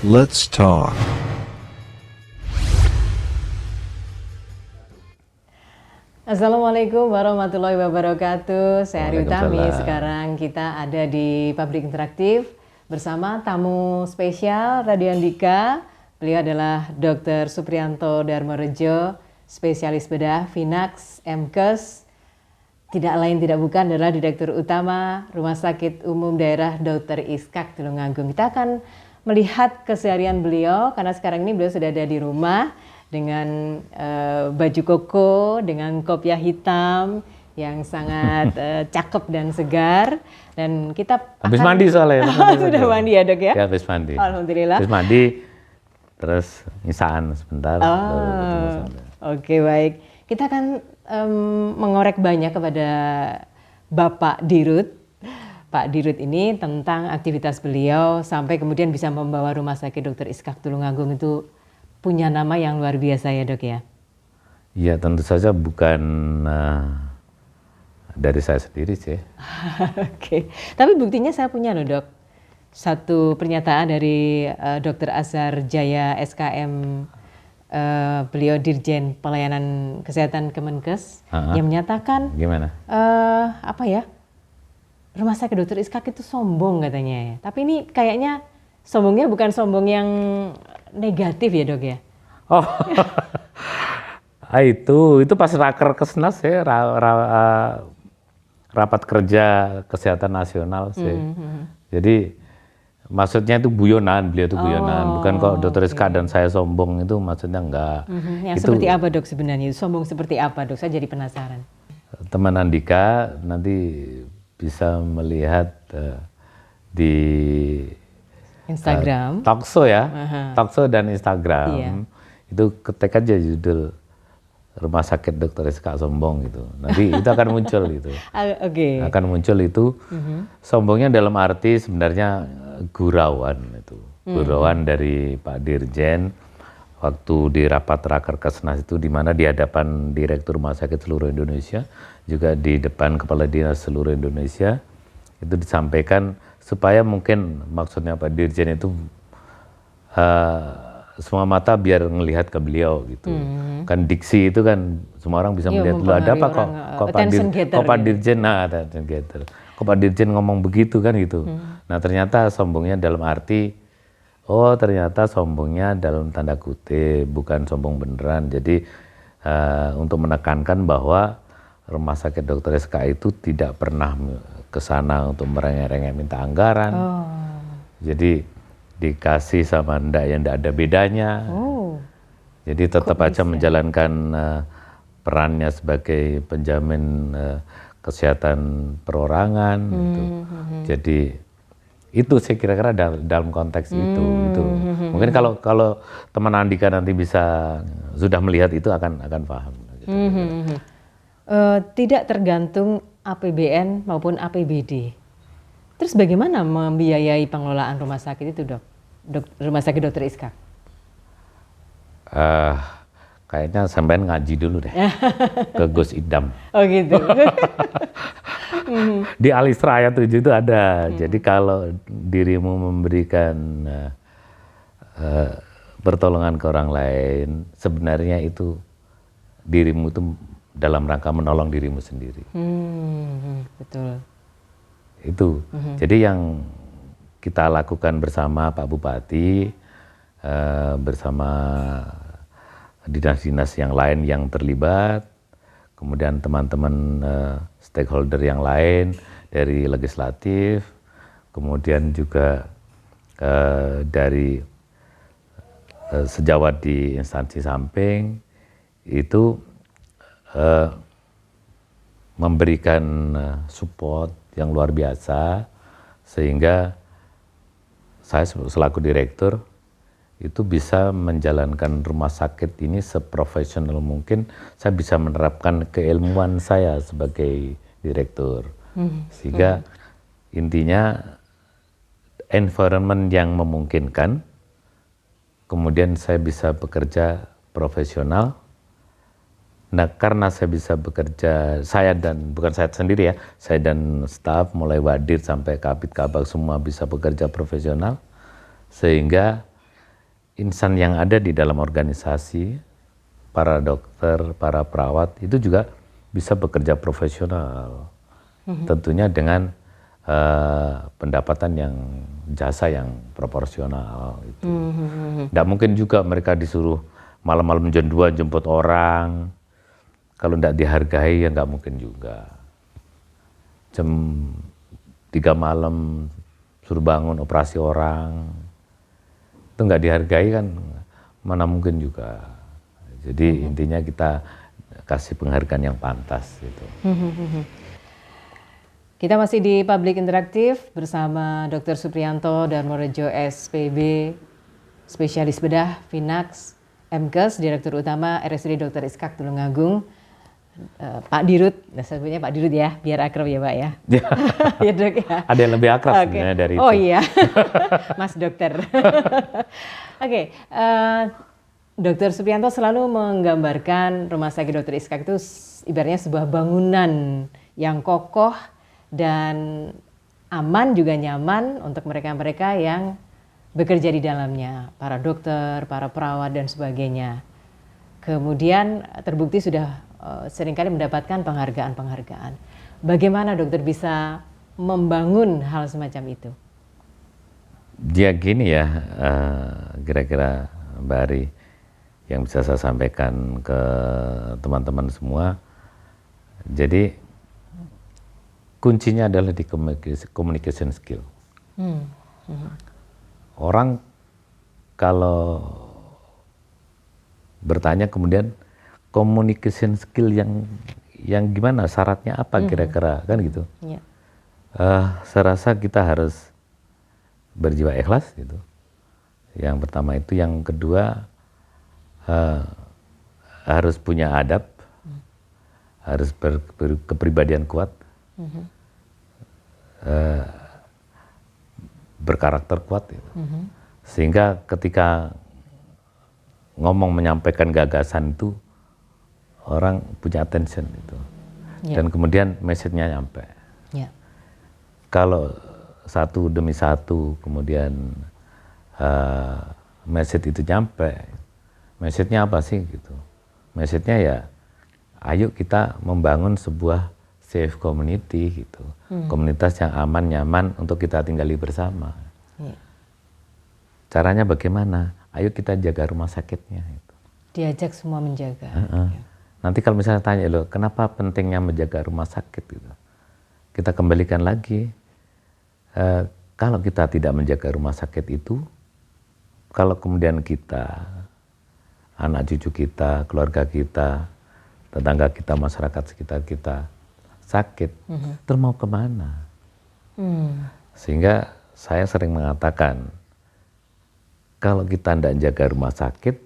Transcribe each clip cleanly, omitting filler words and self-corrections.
Let's talk. Assalamualaikum warahmatullahi wabarakatuh. Saya Ari Utami. Waalaikumsalam. Sekarang kita ada di Pabrik Interaktif bersama tamu spesial Radio Andika. Beliau adalah Dr. Supriyanto Darmorejo, spesialis bedah Vinax MKes. Tidak lain tidak bukan adalah Direktur Utama Rumah Sakit Umum Daerah Dr. Iskak Tulungagung. Kita akan melihat keseharian beliau karena sekarang ini beliau sudah ada di rumah dengan baju koko, dengan kopiah hitam yang sangat cakep dan segar. Dan kita Habis akan... mandi soalnya. Sudah mandi ya dok ya? Ya habis mandi. Alhamdulillah. Habis mandi, terus ngisaan sebentar. baru ketemu sama. Oke baik. Kita akan mengorek banyak kepada Bapak Dirut. Pak Dirut ini tentang aktivitas beliau sampai kemudian bisa membawa Rumah Sakit Dr. Iskak Tulungagung itu punya nama yang luar biasa ya dok ya? Iya tentu saja bukan dari saya sendiri sih. Oke, tapi buktinya saya punya loh dok. Satu pernyataan dari Dr. Azhar Jaya SKM, beliau Dirjen Pelayanan Kesehatan Kemenkes, yang menyatakan Gimana? Rumah Sakit Dr. Iskak itu sombong katanya ya. Tapi ini kayaknya sombongnya bukan sombong yang negatif ya dok ya? Oh, itu pas raker Kesnas ya, rapat kerja kesehatan nasional sih. Jadi maksudnya itu guyonan, beliau itu guyonan, bukan kok Dr. Iskak dan saya sombong, itu maksudnya enggak. Yang itu, seperti apa dok sebenarnya? Sombong seperti apa dok? Saya jadi penasaran. Teman Andika nanti bisa melihat di Instagram, Talkshow ya, Talkshow dan Instagram. Iya. Itu ketik aja judul Rumah Sakit Dr. Iskak sombong gitu. Nanti itu akan muncul gitu. Oke. Akan muncul itu. Sombongnya dalam arti sebenarnya gurauan itu. Gurauan dari Pak Dirjen waktu di rapat raker Kesnas itu, di mana di hadapan Direktur Rumah Sakit seluruh Indonesia, juga di depan Kepala Dinas seluruh Indonesia, itu disampaikan supaya mungkin maksudnya Pak Dirjen itu semua mata biar ngelihat ke beliau gitu. Kan diksi itu kan semua orang bisa melihat dulu ada apa kok Pak Dirjen, attention getter. Kok Pak Dirjen ngomong begitu kan gitu. Nah ternyata sombongnya dalam arti, ternyata sombongnya dalam tanda kutip, bukan sombong beneran. Jadi untuk menekankan bahwa Rumah Sakit Dr. Iskak itu tidak pernah ke sana untuk merengek-rengek minta anggaran. Jadi dikasih sama ndak yang ndak ada bedanya. Jadi tetap aja menjalankan perannya sebagai penjamin kesehatan perorangan. Gitu. Jadi itu saya kira-kira dalam konteks itu. Mungkin kalau teman Andika nanti sudah melihat itu akan paham. Gitu. Tidak tergantung APBN maupun APBD. Terus bagaimana membiayai pengelolaan rumah sakit itu dok? Rumah Sakit Dr. Iskak? Kayaknya sampean ngaji dulu deh ke Gus Idam. Oh gitu. Di Al-Isra ayat 7 itu ada. Jadi kalau dirimu memberikan pertolongan ke orang lain, sebenarnya itu dirimu itu dalam rangka menolong dirimu sendiri. Betul. Itu. Jadi yang kita lakukan bersama Pak Bupati, bersama dinas-dinas yang lain yang terlibat, kemudian teman-teman stakeholder yang lain dari legislatif, kemudian juga dari sejawat di instansi samping, itu memberikan support yang luar biasa, sehingga saya selaku direktur itu bisa menjalankan rumah sakit ini seprofesional mungkin. Saya bisa menerapkan keilmuan saya sebagai direktur, sehingga intinya environment yang memungkinkan, kemudian saya bisa bekerja profesional. Nah, karena saya bisa bekerja, bukan saya sendiri ya, saya dan staf mulai wadir sampai kabit kabak semua bisa bekerja profesional, sehingga insan yang ada di dalam organisasi, para dokter, para perawat itu juga bisa bekerja profesional. Tentunya dengan pendapatan yang jasa yang proporsional itu. Nggak mungkin juga mereka disuruh malam-malam jam 2 jemput orang. Kalau nggak dihargai ya nggak mungkin juga. Jam 3 malam suruh bangun operasi orang. Itu nggak dihargai kan mana mungkin juga. Jadi intinya kita kasih penghargaan yang pantas gitu. Kita masih di Public Interaktif bersama Dr. Supriyanto Darmorejo SPB, spesialis bedah Finax MKes, Direktur Utama RSUD Dr. Iskak Tulungagung. Pak Dirut, sebutnya Pak Dirut ya, biar akrab ya Pak ya. Ya Dok ya. Ada yang lebih akrab sebenarnya dari itu. Oh iya, Mas Dokter. Oke, Dr. Supriyanto selalu menggambarkan Rumah Sakit Dr. Iskak itu ibaratnya sebuah bangunan yang kokoh dan aman juga nyaman untuk mereka-mereka yang bekerja di dalamnya, para dokter, para perawat dan sebagainya. Kemudian terbukti sudah seringkali mendapatkan penghargaan-penghargaan. Bagaimana dokter bisa membangun hal semacam itu? Ya gini ya, kira-kira Mbak Ari, yang bisa saya sampaikan ke teman-teman semua. Jadi kuncinya adalah di communication skill. Orang kalau bertanya kemudian communication skill yang gimana, syaratnya apa kira-kira kan gitu. Saya rasa kita harus berjiwa ikhlas gitu. Yang pertama itu, yang kedua harus punya adab, harus berkepribadian kuat, berkarakter kuat gitu. Sehingga ketika ngomong menyampaikan gagasan itu orang punya attention itu, dan kemudian message-nya nyampe. Kalau satu demi satu kemudian message itu nyampe, message-nya apa sih gitu? Message-nya ya, ayo kita membangun sebuah safe community gitu, komunitas yang aman nyaman untuk kita tinggali bersama. Caranya bagaimana? Ayo kita jaga rumah sakitnya. Gitu. Diajak semua menjaga. Nanti kalau misalnya tanya loh, kenapa pentingnya menjaga rumah sakit gitu? Kita kembalikan lagi, kalau kita tidak menjaga rumah sakit itu, kalau kemudian kita, anak cucu kita, keluarga kita, tetangga kita, masyarakat sekitar kita sakit, terus mau kemana? Sehingga saya sering mengatakan, kalau kita tidak jaga rumah sakit,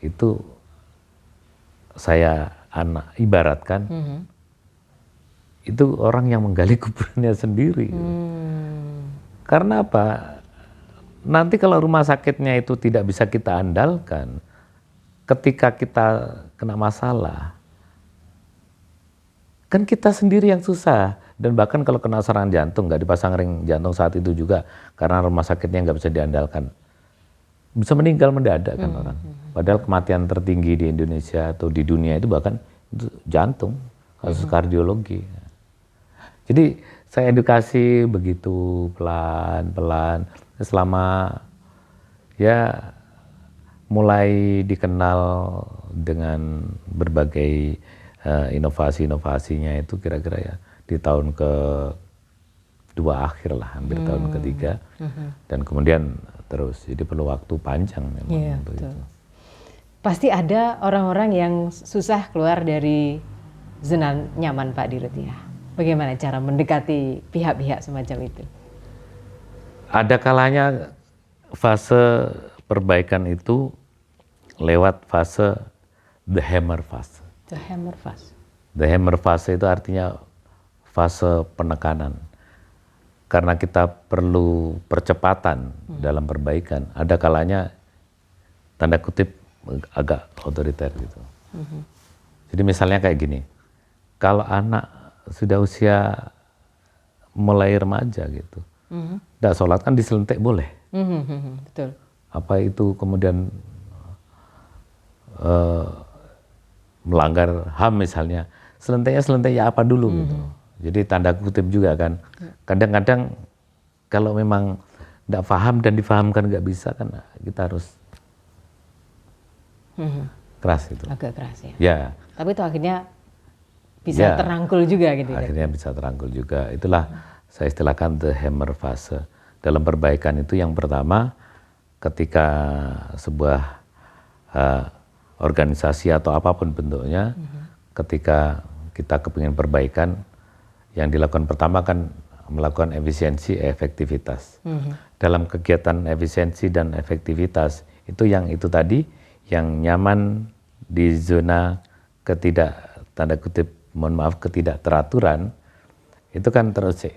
itu saya ibaratkan, itu orang yang menggali kuburannya sendiri. Karena apa? Nanti kalau rumah sakitnya itu tidak bisa kita andalkan, ketika kita kena masalah, kan kita sendiri yang susah. Dan bahkan kalau kena serangan jantung, nggak dipasang ring jantung saat itu juga, karena rumah sakitnya nggak bisa diandalkan, bisa meninggal mendadak kan orang. Padahal kematian tertinggi di Indonesia atau di dunia itu bahkan itu jantung, kasus kardiologi. Jadi saya edukasi begitu pelan-pelan selama ya mulai dikenal dengan berbagai inovasi-inovasinya itu kira-kira ya di tahun ke-2 akhir lah, hampir tahun ke-3, dan kemudian terus, jadi perlu waktu panjang memang. Iya, betul. Pasti ada orang-orang yang susah keluar dari zona nyaman Pak Dirut ya. Bagaimana cara mendekati pihak-pihak semacam itu? Ada kalanya fase perbaikan itu lewat fase the hammer fase. The hammer fase. The hammer fase itu artinya fase penekanan. Karena kita perlu percepatan dalam perbaikan, ada kalanya tanda kutip agak otoriter gitu. Jadi misalnya kayak gini, kalau anak sudah usia mulai remaja gitu, nggak sholat kan diselentik boleh. Betul. apa itu kemudian melanggar HAM misalnya, selentainya apa dulu gitu. Jadi tanda kutip juga kan. Kadang-kadang kalau memang tidak paham dan difahamkan nggak bisa kan, kita harus keras itu. Agak keras ya. Ya. Tapi itu akhirnya bisa terangkul juga gitu. Akhirnya bisa terangkul juga. Itulah saya istilahkan the hammer fase. Dalam perbaikan itu yang pertama, ketika sebuah organisasi atau apapun bentuknya, ketika kita kepingin perbaikan, yang dilakukan pertama kan melakukan efisiensi efektivitas. Dalam kegiatan efisiensi dan efektivitas itu yang itu tadi, yang nyaman di zona tanda kutip mohon maaf ketidakteraturan, itu kan terus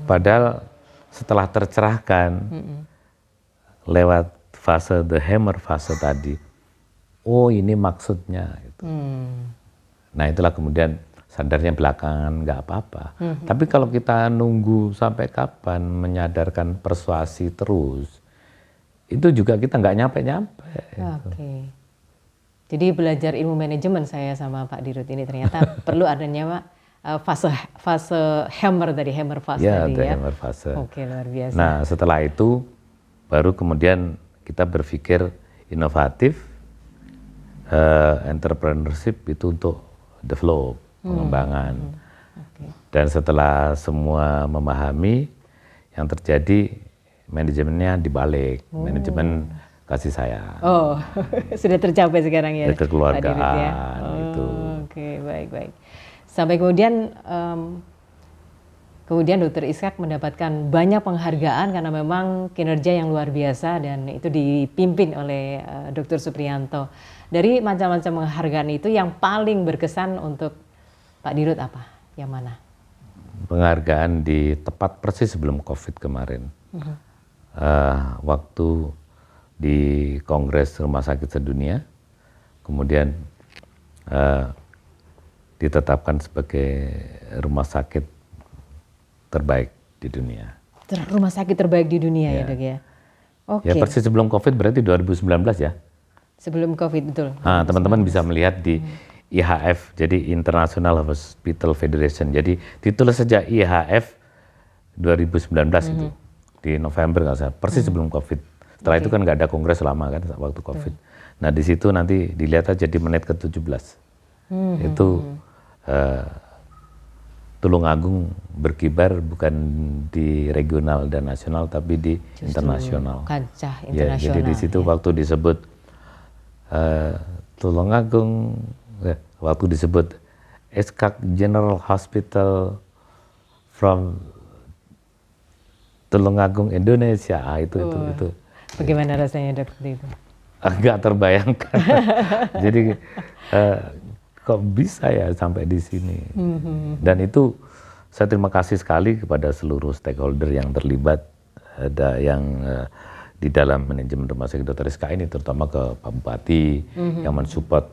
padahal setelah tercerahkan lewat fase the hammer fase tadi, oh ini maksudnya gitu. Nah itulah kemudian sadarnya belakangan nggak apa-apa. Tapi kalau kita nunggu sampai kapan menyadarkan persuasi terus, itu juga kita nggak nyampe-nyampe. Oke. Jadi belajar ilmu manajemen saya sama Pak Dirut ini ternyata perlu adanya fase hammer tadi, hammer fase tadi ya. Hammer fase. Oke, luar biasa. Nah setelah itu baru kemudian kita berpikir inovatif, entrepreneurship itu untuk develop, pengembangan. Dan setelah semua memahami, yang terjadi manajemennya dibalik, manajemen kasih sayang. Oh, sudah tercapai sekarang ya. Kekeluargaan ya? itu. Oke, baik. Sampai kemudian Dr. Ishak mendapatkan banyak penghargaan karena memang kinerja yang luar biasa dan itu dipimpin oleh Dr. Supriyanto. Dari macam-macam penghargaan itu yang paling berkesan untuk Pak Dirut apa? Yang mana? Penghargaan tepat persis sebelum COVID kemarin. Waktu di Kongres Rumah Sakit Sedunia, kemudian ditetapkan sebagai rumah sakit terbaik di dunia. Rumah sakit terbaik di dunia ya Dok ya? Oke. Ya persis sebelum COVID berarti 2019 ya? Sebelum COVID betul. Teman-teman bisa melihat di IHF, jadi International Hospital Federation. Jadi ditulis saja IHF 2019 itu di November nggak salah, persis sebelum COVID. Setelah itu kan nggak ada kongres lama kan waktu COVID. Nah di situ nanti dilihat aja di menit ke-17. Itu Tulungagung berkibar bukan di regional dan nasional tapi di internasional. Kancah internasional. Ya, jadi di situ waktu disebut Tulungagung, waktu disebut Ishak General Hospital from Tulungagung Indonesia, itu. Bagaimana rasanya Dok itu? Agak terbayangkan. Jadi kok bisa ya sampai di sini. Dan itu saya terima kasih sekali kepada seluruh stakeholder yang terlibat, ada yang di dalam manajemen Rumah Sakit Dr. Ishak ini, terutama ke Pak Bupati yang mensupport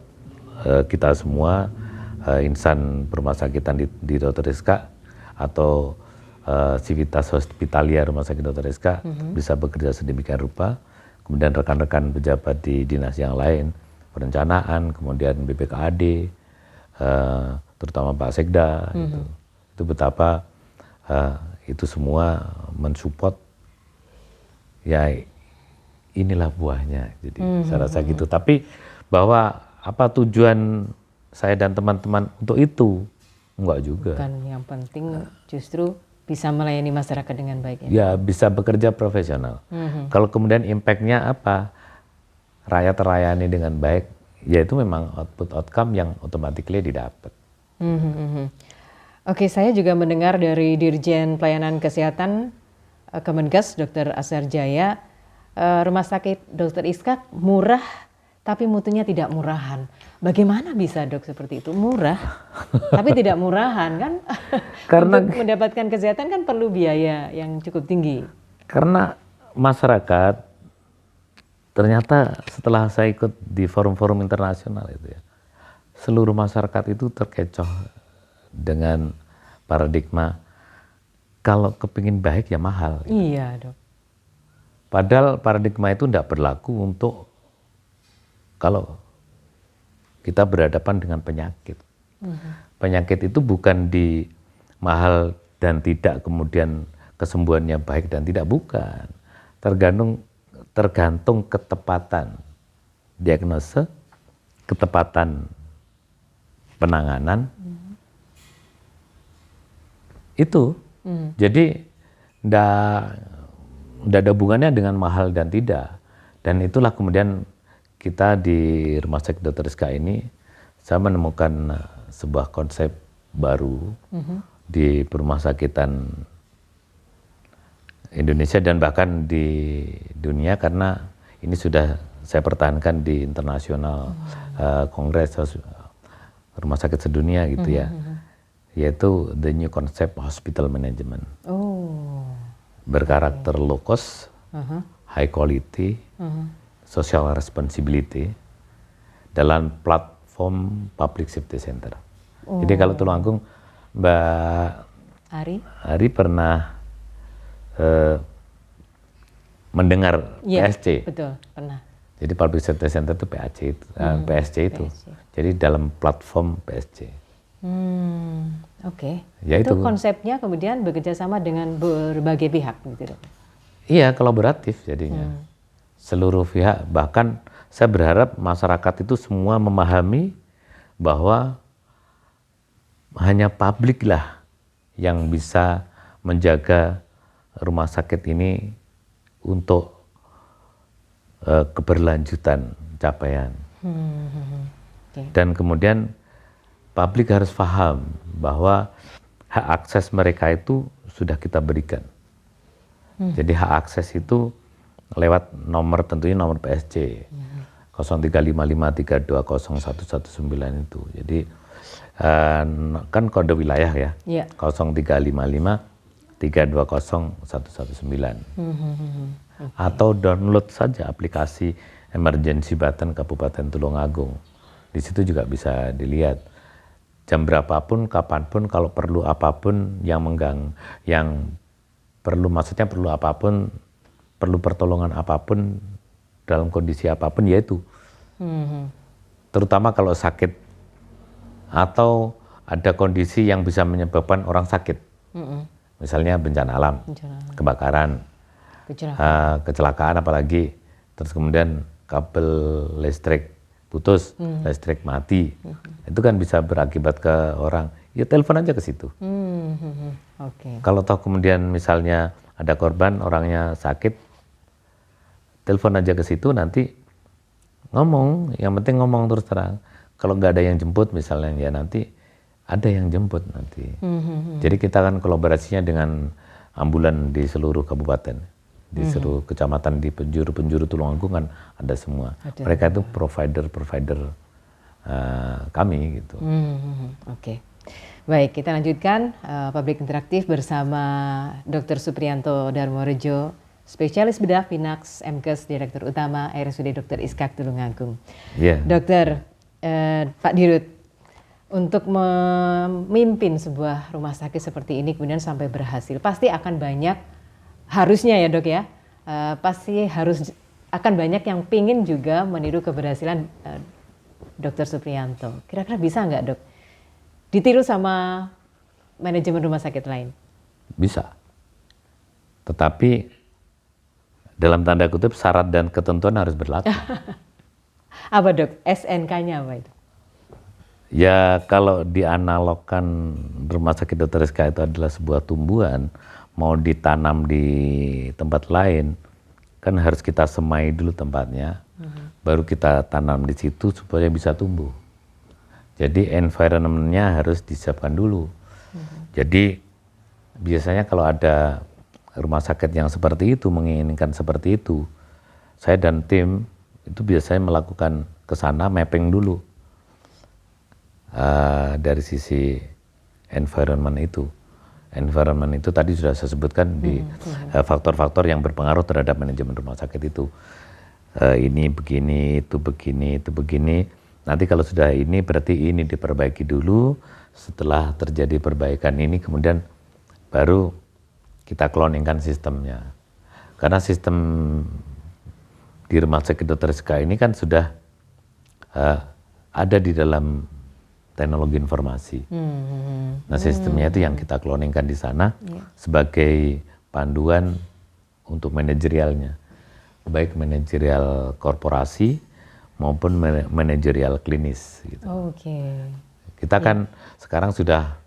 kita semua, insan rumah sakitan di Dr. Ishak atau Civitas Hospitalia Rumah Sakit Dr. Ishak bisa bekerja sedemikian rupa. Kemudian rekan-rekan pejabat di dinas yang lain, perencanaan, kemudian BPKAD, terutama Pak Sekda, itu betapa itu semua mensupport. Ya inilah buahnya. Jadi saya rasa gitu. Tapi bahwa apa tujuan saya dan teman-teman untuk itu, enggak juga. Bukan, yang penting justru bisa melayani masyarakat dengan baik. Ya bisa bekerja profesional. Kalau kemudian impact-nya apa, rakyat terlayani dengan baik, ya itu memang output outcome yang automatically didapat. Oke, saya juga mendengar dari Dirjen Pelayanan Kesehatan Kemenkes Dr. Asar Jaya, Rumah Sakit Dr. Ishak murah tapi mutunya tidak murahan. Bagaimana bisa Dok seperti itu? Murah tapi tidak murahan kan? Karena untuk mendapatkan kesehatan kan perlu biaya yang cukup tinggi. Karena masyarakat ternyata setelah saya ikut di forum-forum internasional itu ya, seluruh masyarakat itu terkecoh dengan paradigma kalau kepingin baik ya mahal. Iya Dok. Padahal paradigma itu tidak berlaku untuk kalau kita berhadapan dengan penyakit. Penyakit itu bukan di mahal dan tidak, kemudian kesembuhannya baik dan tidak, bukan. Tergantung ketepatan diagnosa, ketepatan penanganan. Itu. Jadi tidak ada hubungannya dengan mahal dan tidak. Dan itulah kemudian kita di Rumah Sakit Dr. Rizka ini, saya menemukan sebuah konsep baru di perumah sakitan Indonesia dan bahkan di dunia, karena ini sudah saya pertahankan di internasional kongres rumah sakit sedunia gitu ya, yaitu the new concept hospital management. Berkarakter low cost, high quality, social responsibility dalam platform public safety center. Jadi kalau Tulungagung, Mbak Ari pernah mendengar PSC? Betul, pernah. Jadi public safety center itu PSC itu. Jadi dalam platform PSC. Oke. Ya itu konsepnya kemudian bekerja sama dengan berbagai pihak gitu. Iya, kolaboratif jadinya. Seluruh pihak, bahkan saya berharap masyarakat itu semua memahami bahwa hanya publik lah yang bisa menjaga rumah sakit ini untuk keberlanjutan capaian. Dan kemudian publik harus paham bahwa hak akses mereka itu sudah kita berikan. Jadi hak akses itu lewat nomor, tentunya nomor PSC 0355320119 itu. Jadi kan kode wilayah ya, 0355320119. Atau download saja aplikasi emergency button Kabupaten Tulungagung. Di situ juga bisa dilihat jam berapapun, kapanpun, kalau perlu apapun yang perlu, maksudnya perlu apapun, perlu pertolongan apapun dalam kondisi apapun, yaitu terutama kalau sakit atau ada kondisi yang bisa menyebabkan orang sakit, misalnya bencana alam, kebakaran, kecelakaan apalagi, terus kemudian kabel listrik putus, listrik mati, itu kan bisa berakibat ke orang, ya telepon aja ke situ. Kalau toh kemudian misalnya ada korban, orangnya sakit, telepon aja ke situ, nanti ngomong, yang penting ngomong terus terang. Kalau nggak ada yang jemput misalnya, ya nanti ada yang jemput nanti. Jadi kita kan kolaborasinya dengan ambulan di seluruh kabupaten, di seluruh kecamatan, di penjuru-penjuru Tulungagung kan ada semua. Mereka itu provider kami gitu. Oke. Baik, kita lanjutkan Publik Interaktif bersama Dr. Supriyanto Darmorejo, spesialis bedah Finax MKes, Direktur Utama RSUD Dr. Iskak Tulungagung. Dokter, Pak Dirut, untuk memimpin sebuah rumah sakit seperti ini kemudian sampai berhasil, pasti akan banyak, harusnya ya dok ya, pasti akan banyak yang pingin juga meniru keberhasilan Dr. Supriyanto. Kira-kira bisa nggak dok ditiru sama manajemen rumah sakit lain? Bisa, tetapi dalam tanda kutip syarat dan ketentuan harus berlaku. Apa dok? SNK-nya apa itu? Ya kalau dianalogkan rumah sakit Dr. Rizka itu adalah sebuah tumbuhan, mau ditanam di tempat lain, kan harus kita semai dulu tempatnya, baru kita tanam di situ supaya bisa tumbuh. Jadi environment-nya harus disiapkan dulu. Jadi biasanya kalau ada rumah sakit yang seperti itu, menginginkan seperti itu, saya dan tim itu biasanya melakukan ke sana mapping dulu dari sisi environment itu. Environment itu tadi sudah saya sebutkan di faktor-faktor yang berpengaruh terhadap manajemen rumah sakit itu. Ini begini, itu begini, itu begini. Nanti kalau sudah ini berarti ini diperbaiki dulu. Setelah terjadi perbaikan ini kemudian baru kita cloningkan sistemnya. Karena sistem di Rumah Sakit Dr. SK ini kan sudah ada di dalam teknologi informasi. Nah, sistemnya itu yang kita cloningkan di sana sebagai panduan untuk manajerialnya, baik manajerial korporasi maupun manajerial klinis. Gitu. Kita kan sekarang sudah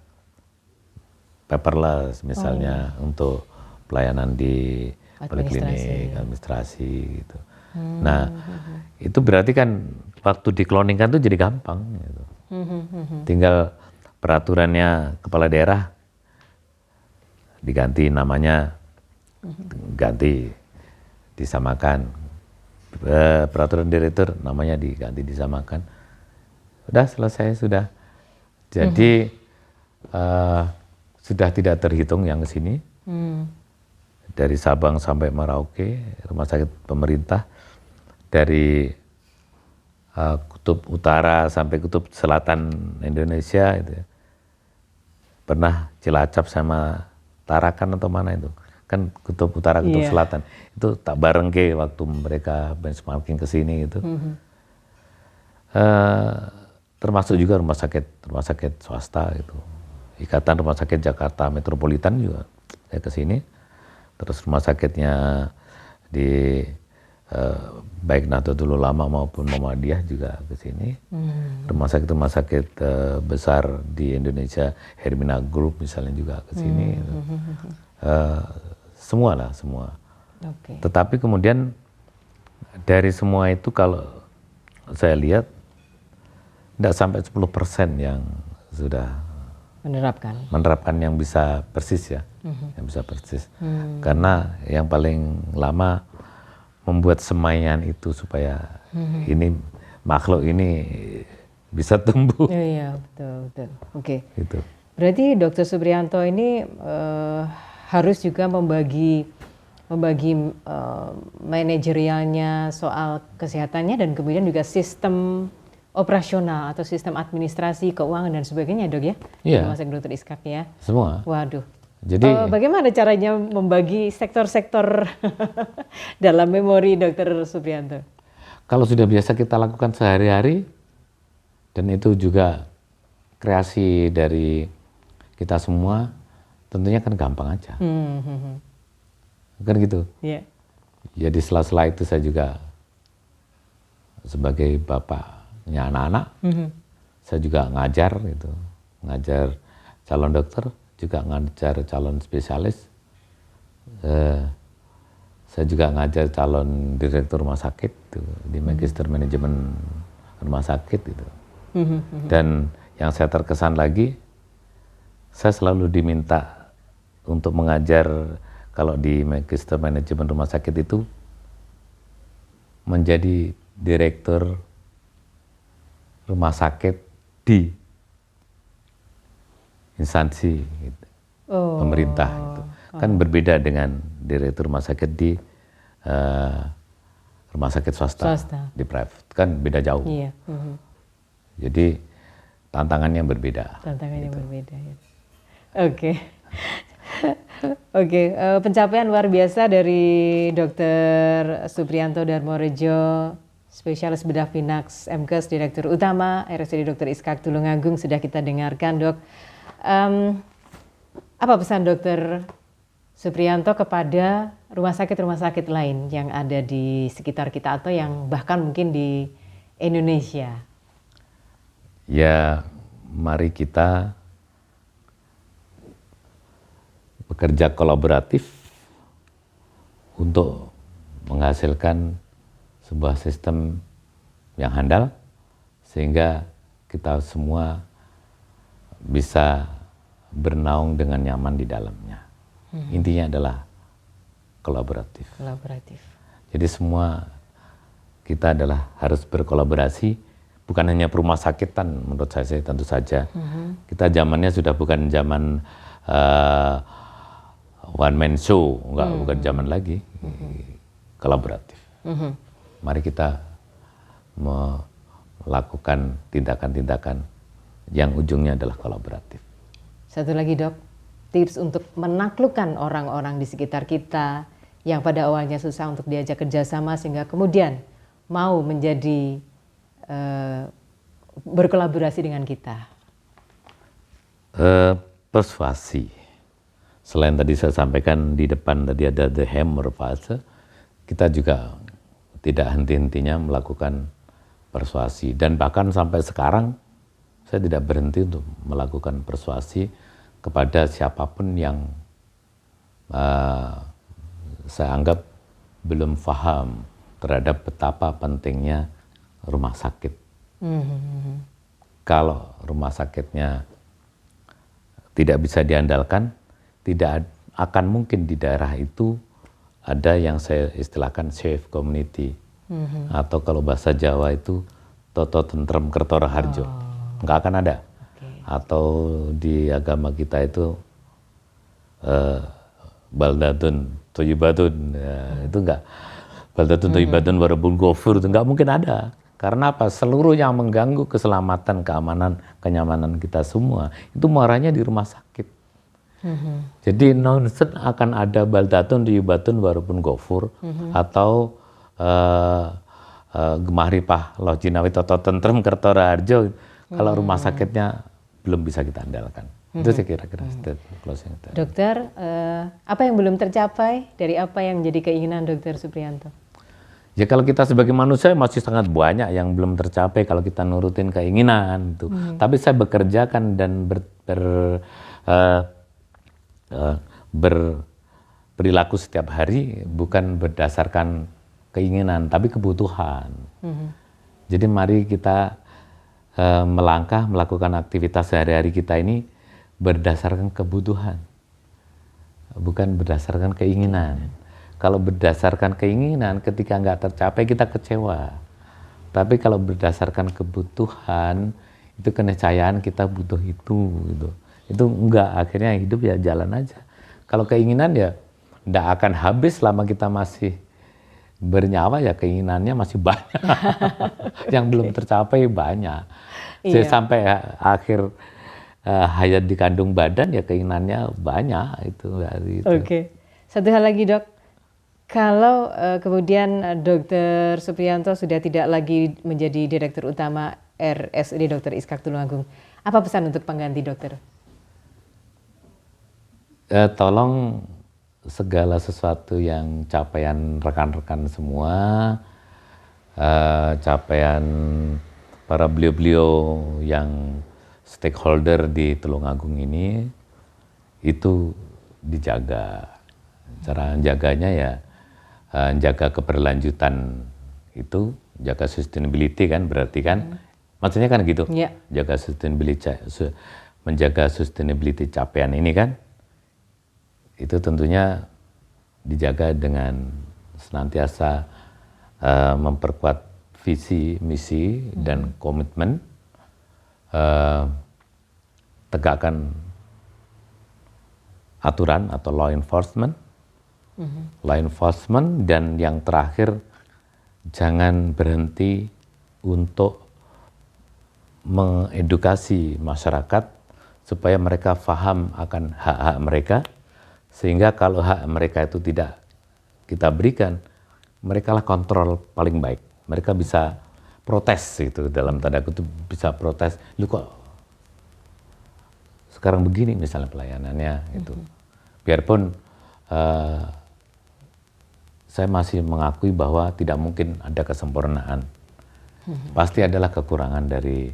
paperless misalnya untuk pelayanan di poliklinik, administrasi gitu. Nah, itu berarti kan waktu dikloningkan tuh jadi gampang gitu. Tinggal peraturannya kepala daerah diganti namanya, ganti, disamakan. Peraturan direktur namanya diganti, disamakan. Udah selesai, sudah. Jadi sudah tidak terhitung yang ke sini. Dari Sabang sampai Merauke, rumah sakit pemerintah, dari kutub utara sampai kutub selatan Indonesia itu ya. Pernah Cilacap sama Tarakan atau mana itu, kan kutub utara kutub selatan itu tak bareng ke waktu mereka benchmarking ke sini gitu. Termasuk juga rumah sakit swasta itu, Ikatan Rumah Sakit Jakarta Metropolitan juga saya ke sini. Terus rumah sakitnya di baik Nahdlatul Ulama maupun Muhammadiyah juga ke sini. Rumah sakit besar di Indonesia, Hermina Group misalnya juga ke sini. Semua. Tetapi kemudian dari semua itu kalau saya lihat tidak sampai 10% yang sudah menerapkan yang bisa persis ya, yang bisa persis. Karena yang paling lama membuat semaian itu supaya ini makhluk ini bisa tumbuh. Iya, betul. Oke. Gitu. Berarti Dr. Supriyanto ini harus juga membagi manajerialnya soal kesehatannya dan kemudian juga sistem operasional atau sistem administrasi, keuangan dan sebagainya, Dok ya? Iya. Rumah Sakit Dr. Iskak ya. Semua. Waduh. Jadi bagaimana caranya membagi sektor-sektor dalam memori Dr. Supriyanto? Kalau sudah biasa kita lakukan sehari-hari dan itu juga kreasi dari kita semua, tentunya kan gampang aja. Kan gitu. Yeah. Jadi sela-sela itu saya juga sebagai bapaknya anak-anak, saya juga ngajar gitu, ngajar calon dokter, juga ngajar calon spesialis. Saya juga ngajar calon direktur rumah sakit gitu, di Magister Manajemen Rumah Sakit gitu. Dan yang saya terkesan lagi, saya selalu diminta untuk mengajar kalau di Magister Manajemen Rumah Sakit itu menjadi direktur rumah sakit di instansi gitu, pemerintah gitu. Kan berbeda dengan direktur rumah sakit di rumah sakit swasta. Di private kan beda jauh. Iya. Jadi tantangannya berbeda. Ya. Oke. Pencapaian luar biasa dari Dr. Supriyanto Darmorejo, spesialis bedah Finax MKes, Direktur Utama RSUD Dr. Iskak Tulungagung sudah kita dengarkan, Dok. Apa pesan Dr. Supriyanto kepada rumah sakit lain yang ada di sekitar kita atau yang bahkan mungkin di Indonesia? Ya, mari kita bekerja kolaboratif untuk menghasilkan sebuah sistem yang handal sehingga kita semua bisa bernaung dengan nyaman di dalamnya. Intinya adalah kolaboratif. Jadi semua kita adalah harus berkolaborasi, bukan hanya rumah sakitan menurut saya tentu saja. Kita zamannya sudah bukan zaman one man show, bukan zaman lagi. Kolaboratif. Mari kita melakukan tindakan-tindakan yang ujungnya adalah kolaboratif. Satu lagi, Dok, tips untuk menaklukkan orang-orang di sekitar kita yang pada awalnya susah untuk diajak kerjasama sehingga kemudian mau menjadi berkolaborasi dengan kita? Persuasi. Selain tadi saya sampaikan di depan tadi ada the hammer fase, kita juga tidak henti-hentinya melakukan persuasi. Dan bahkan sampai sekarang saya tidak berhenti untuk melakukan persuasi kepada siapapun yang saya anggap belum paham terhadap betapa pentingnya rumah sakit. Kalau rumah sakitnya tidak bisa diandalkan, tidak akan mungkin di daerah itu ada yang saya istilahkan safe community. Atau kalau bahasa Jawa itu Toto Tentrem Kertora Harjo. Nggak akan ada. Atau di agama kita itu Baldatun Toyibatun, itu enggak. Baldatun Toyibatun Warabun Gofur, itu enggak mungkin ada. Karena apa? Seluruh yang mengganggu keselamatan, keamanan, kenyamanan kita semua, itu muaranya di rumah sakit. Jadi nonsen akan ada Baldatun Toyibatun Warabun Gofur, atau Gemaripah Loh Jinawi Toto Tentrem Kertora Harjo, kalau rumah sakitnya belum bisa kita andalkan. Itu saya kira-kira closing. Dokter, apa yang belum tercapai dari apa yang menjadi keinginan Dokter Supriyanto? Ya kalau kita sebagai manusia masih sangat banyak yang belum tercapai kalau kita nurutin keinginan itu. Tapi saya bekerjakan dan berperilaku setiap hari bukan berdasarkan keinginan tapi kebutuhan. Jadi mari kita melangkah melakukan aktivitas sehari-hari kita ini berdasarkan kebutuhan, bukan berdasarkan keinginan. Kalau berdasarkan keinginan, ketika nggak tercapai kita kecewa. Tapi kalau berdasarkan kebutuhan, itu keniscayaan kita butuh itu, gitu. Itu enggak, akhirnya hidup ya jalan aja. Kalau keinginan ya nggak akan habis selama kita masih bernyawa, ya keinginannya masih banyak. Yang belum tercapai banyak. Jadi sampai akhir hayat di kandung badan ya keinginannya banyak itu. Oke. Satu hal lagi Dok, kalau kemudian Dr. Supriyanto sudah tidak lagi menjadi Direktur Utama RSUD Dr. Iskak Tulungagung, apa pesan untuk pengganti dokter? Tolong segala sesuatu yang capaian rekan-rekan semua, capaian para beliau-beliau yang stakeholder di Tulungagung ini itu dijaga. Cara jaganya ya jaga keberlanjutan itu, jaga sustainability kan berarti kan, maksudnya kan gitu, jaga sustainability, menjaga sustainability capaian ini kan, itu tentunya dijaga dengan senantiasa memperkuat visi, misi dan komitmen, tegakkan aturan atau law enforcement, dan yang terakhir jangan berhenti untuk mengedukasi masyarakat supaya mereka paham akan hak-hak mereka, sehingga kalau hak mereka itu tidak kita berikan, mereka lah kontrol paling baik. Mereka bisa protes itu, dalam tanda kutip bisa protes, lu kok sekarang begini misalnya pelayanannya itu. Biarpun saya masih mengakui bahwa tidak mungkin ada kesempurnaan. Pasti adalah kekurangan dari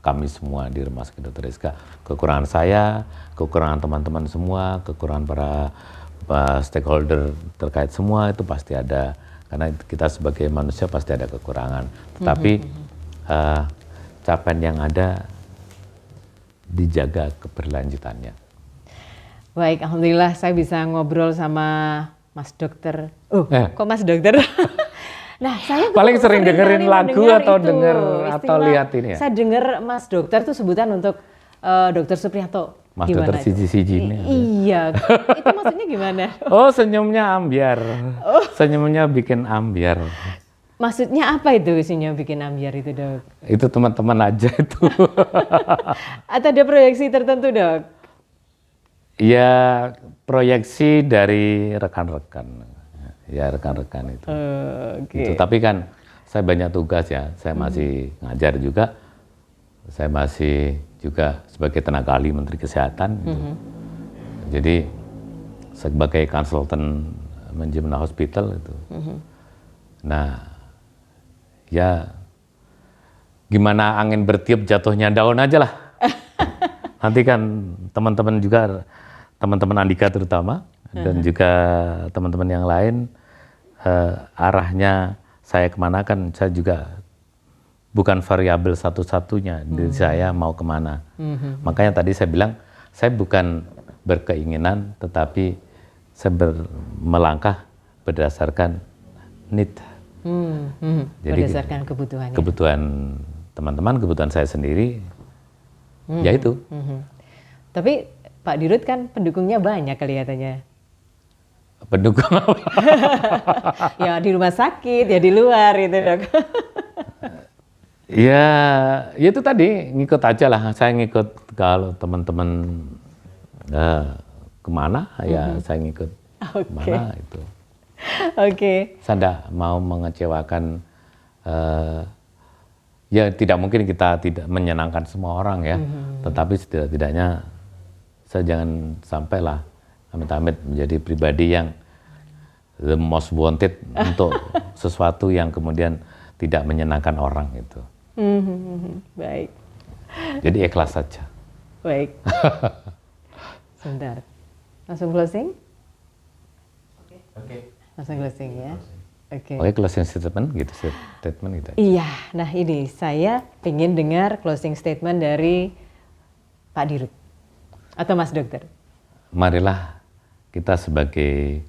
kami semua di Rumah Sakit Dr. Iskak. Kekurangan saya, kekurangan teman-teman semua, kekurangan para stakeholder terkait semua itu pasti ada. Karena kita sebagai manusia pasti ada kekurangan. Tetapi capaian yang ada dijaga keberlanjutannya. Baik, alhamdulillah saya bisa ngobrol sama Mas Dokter. Kok Mas Dokter? Nah, saya paling sering dengerin lagu atau lihat ini ya. Saya dengar Mas Dokter tuh sebutan untuk Dokter Supriyanto. Mas Dokter Siji-Siji ini. Iya, itu maksudnya gimana? Oh, senyumnya ambiar. Senyumnya bikin ambiar. Maksudnya apa itu senyum bikin ambiar itu, Dok? Itu teman-teman aja itu. Atau ada proyeksi tertentu, Dok? Ya, proyeksi dari rekan-rekan. ya rekan-rekan itu. Okay. Itu. Tapi kan saya banyak tugas ya, saya masih ngajar juga, saya masih juga sebagai tenaga ahli Menteri Kesehatan. Gitu. Jadi sebagai konsultan manajemen hospital itu. Nah, ya gimana angin bertiup jatuhnya daun aja lah. Nanti kan teman-teman juga, teman-teman Andika terutama, dan juga teman-teman yang lain, arahnya saya kemana kan saya juga bukan variabel satu-satunya, diri saya mau kemana. Makanya tadi saya bilang, saya bukan berkeinginan, tetapi saya melangkah berdasarkan need. Jadi berdasarkan kebutuhan. Kebutuhan teman-teman, kebutuhan saya sendiri, ya itu. Tapi Pak Dirut kan pendukungnya banyak kelihatannya. Pendukung apa? Ya di rumah sakit, ya di luar itu dok. Ya itu tadi ngikut aja lah. Saya ngikut kalau teman-teman kemana, ya saya ngikut kemana itu. Oke. Saya tidak mau mengecewakan. Ya tidak mungkin kita tidak menyenangkan semua orang ya. Tetapi setidak-tidaknya saya jangan sampailah amit-amit menjadi pribadi yang the most wanted untuk sesuatu yang kemudian tidak menyenangkan orang itu. Baik. Jadi ikhlas saja. Baik. Sebentar. Langsung closing? Oke. Langsung closing ya. Oke. Oke, closing statement gitu, statement gitu. Iya. Nah ini saya ingin dengar closing statement dari Pak Dirut atau Mas Dokter. Marilah kita sebagai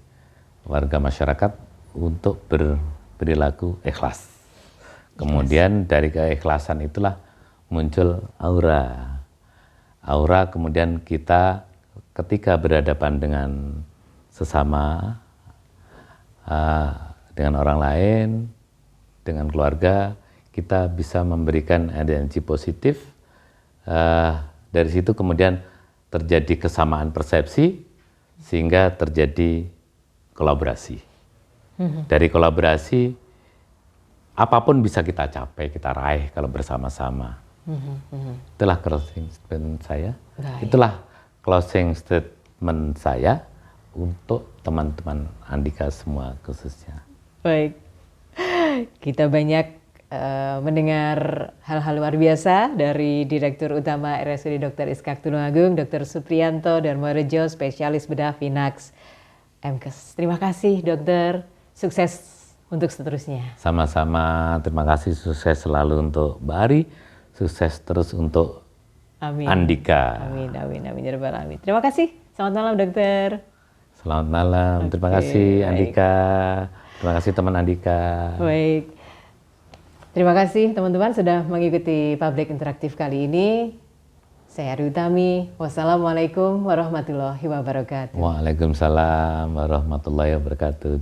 warga masyarakat untuk berperilaku ikhlas. Kemudian dari keikhlasan itulah muncul aura. Aura kemudian kita ketika berhadapan dengan sesama, dengan orang lain, dengan keluarga, kita bisa memberikan energi positif. Dari situ kemudian terjadi kesamaan persepsi, sehingga terjadi kolaborasi. Dari kolaborasi, apapun bisa kita capai, kita raih kalau bersama-sama. Itulah closing statement saya. Baik. Itulah closing statement saya untuk teman-teman Andika semua khususnya. Baik. Kita banyak mendengar hal-hal luar biasa dari Direktur Utama RSUD Dr. Iskak Tulungagung, Dr. Supriyanto Darmorejo, spesialis bedah Vinax MKes. Terima kasih dokter, sukses untuk seterusnya. Sama-sama, terima kasih, sukses selalu untuk Mbak Ari, sukses terus untuk Andika. Amin, amin, amin, ya rabbal alamin. Terima kasih, selamat malam dokter. Selamat malam, terima kasih Andika, terima kasih teman Andika. Baik. Terima kasih teman-teman sudah mengikuti Public Interaktif kali ini. Saya Ari Utami. Wassalamualaikum warahmatullahi wabarakatuh. Waalaikumsalam warahmatullahi wabarakatuh.